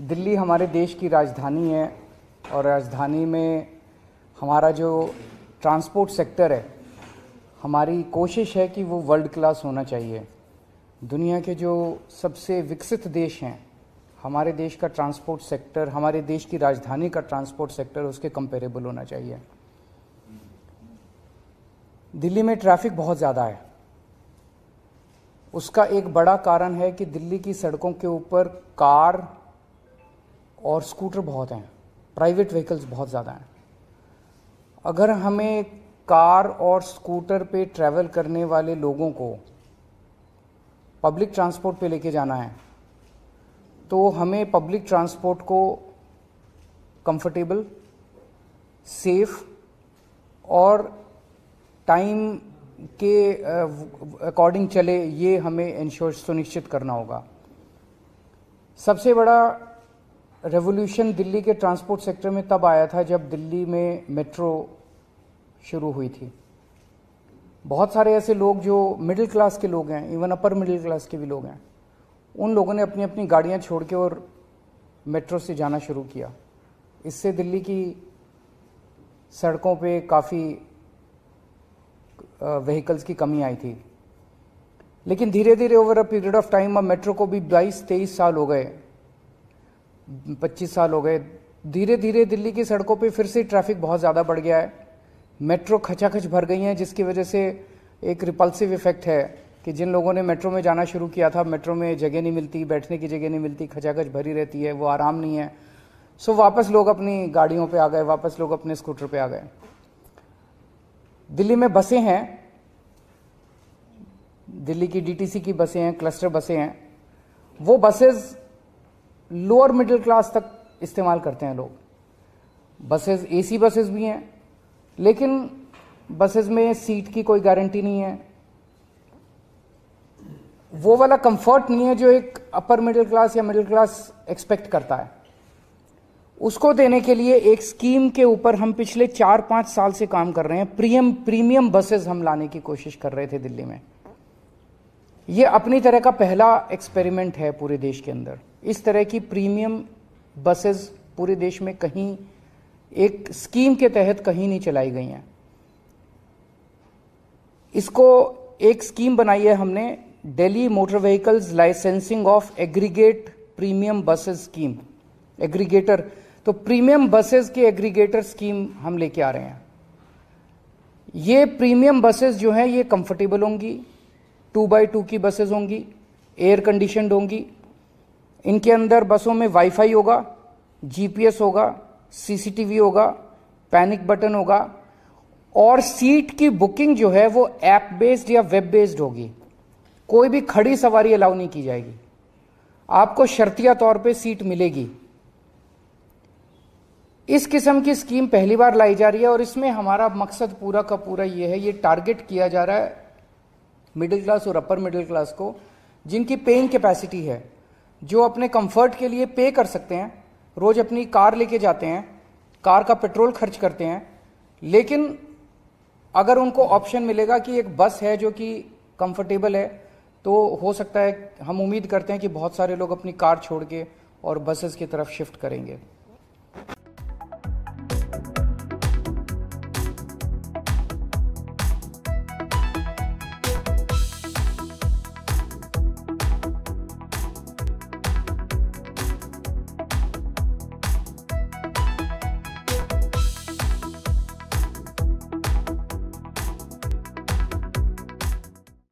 दिल्ली हमारे देश की राजधानी है और राजधानी में हमारा जो ट्रांसपोर्ट सेक्टर है, हमारी कोशिश है कि वो वर्ल्ड क्लास होना चाहिए। दुनिया के जो सबसे विकसित देश हैं, हमारे देश का ट्रांसपोर्ट सेक्टर, हमारे देश की राजधानी का ट्रांसपोर्ट सेक्टर उसके कंपेरेबल होना चाहिए। दिल्ली में ट्रैफिक बहुत ज़्यादा है। उसका एक बड़ा कारण है कि दिल्ली की सड़कों के ऊपर कार और स्कूटर बहुत हैं, प्राइवेट व्हीकल्स बहुत ज़्यादा हैं। अगर हमें कार और स्कूटर पे ट्रैवल करने वाले लोगों को पब्लिक ट्रांसपोर्ट पे लेके जाना है तो हमें पब्लिक ट्रांसपोर्ट को कंफर्टेबल, सेफ और टाइम के अकॉर्डिंग चले, ये हमें इंश्योर सुनिश्चित करना होगा। सबसे बड़ा रेवोल्यूशन दिल्ली के ट्रांसपोर्ट सेक्टर में तब आया था जब दिल्ली में मेट्रो शुरू हुई थी। बहुत सारे ऐसे लोग जो मिडिल क्लास के लोग हैं, इवन अपर मिडिल क्लास के भी लोग हैं, उन लोगों ने अपनी अपनी गाड़ियां छोड़ के और मेट्रो से जाना शुरू किया। इससे दिल्ली की सड़कों पे काफ़ी व्हीकल्स की कमी आई थी। लेकिन धीरे धीरे over a period of time, अब मेट्रो को भी 22-23 साल हो गए, 25 साल हो गए, धीरे धीरे दिल्ली की सड़कों पे फिर से ट्रैफिक बहुत ज़्यादा बढ़ गया है। मेट्रो खचाखच भर गई हैं, जिसकी वजह से एक रिपल्सिव इफेक्ट है कि जिन लोगों ने मेट्रो में जाना शुरू किया था, मेट्रो में जगह नहीं मिलती, बैठने की जगह नहीं मिलती, खचाखच भरी रहती है, वो आराम नहीं है। सो वापस लोग अपनी गाड़ियों पे आ गए, वापस लोग अपने स्कूटर पे आ गए। दिल्ली में बसें हैं, दिल्ली की डीटीसी की बसें हैं, क्लस्टर बसें हैं। वो बसेस लोअर मिडिल क्लास तक इस्तेमाल करते हैं लोग। बसेस एसी बसेस भी हैं, लेकिन बसेस में सीट की कोई गारंटी नहीं है। वो वाला कंफर्ट नहीं है जो एक अपर मिडिल क्लास या मिडिल क्लास एक्सपेक्ट करता है। उसको देने के लिए एक स्कीम के ऊपर हम पिछले 4-5 साल से काम कर रहे हैं। प्रीमियम बसेस हम लाने की कोशिश कर रहे थे दिल्ली में। ये अपनी तरह का पहला एक्सपेरिमेंट है पूरे देश के अंदर। इस तरह की प्रीमियम बसेस पूरे देश में कहीं एक स्कीम के तहत कहीं नहीं चलाई गई हैं। इसको एक स्कीम बनाई है हमने, Delhi motor vehicles licensing of aggregate premium buses scheme, aggregator. तो प्रीमियम बसेस के एग्रीगेटर स्कीम हम लेके आ रहे हैं। ये प्रीमियम बसेस जो हैं ये कंफर्टेबल होंगी, 2x2 की बसेस होंगी, एयर कंडीशनड होंगी। इनके अंदर बसों में वाईफाई होगा, जीपीएस होगा, सीसीटीवी होगा, पैनिक बटन होगा और सीट की बुकिंग जो है वो ऐप बेस्ड या वेब बेस्ड होगी। कोई भी खड़ी सवारी अलाउ नहीं की जाएगी, आपको शर्तिया तौर पे सीट मिलेगी। इस किस्म की स्कीम पहली बार लाई जा रही है और इसमें हमारा मकसद पूरा का पूरा ये है, ये टारगेट किया जा रहा है मिडिल क्लास और अपर मिडिल क्लास को, जिनकी पेइंग कैपेसिटी है, जो अपने कंफर्ट के लिए पे कर सकते हैं, रोज अपनी कार लेके जाते हैं, कार का पेट्रोल खर्च करते हैं। लेकिन अगर उनको ऑप्शन मिलेगा कि एक बस है जो कि कंफर्टेबल है, तो हो सकता है, हम उम्मीद करते हैं कि बहुत सारे लोग अपनी कार छोड़ के और बसेस की तरफ शिफ्ट करेंगे।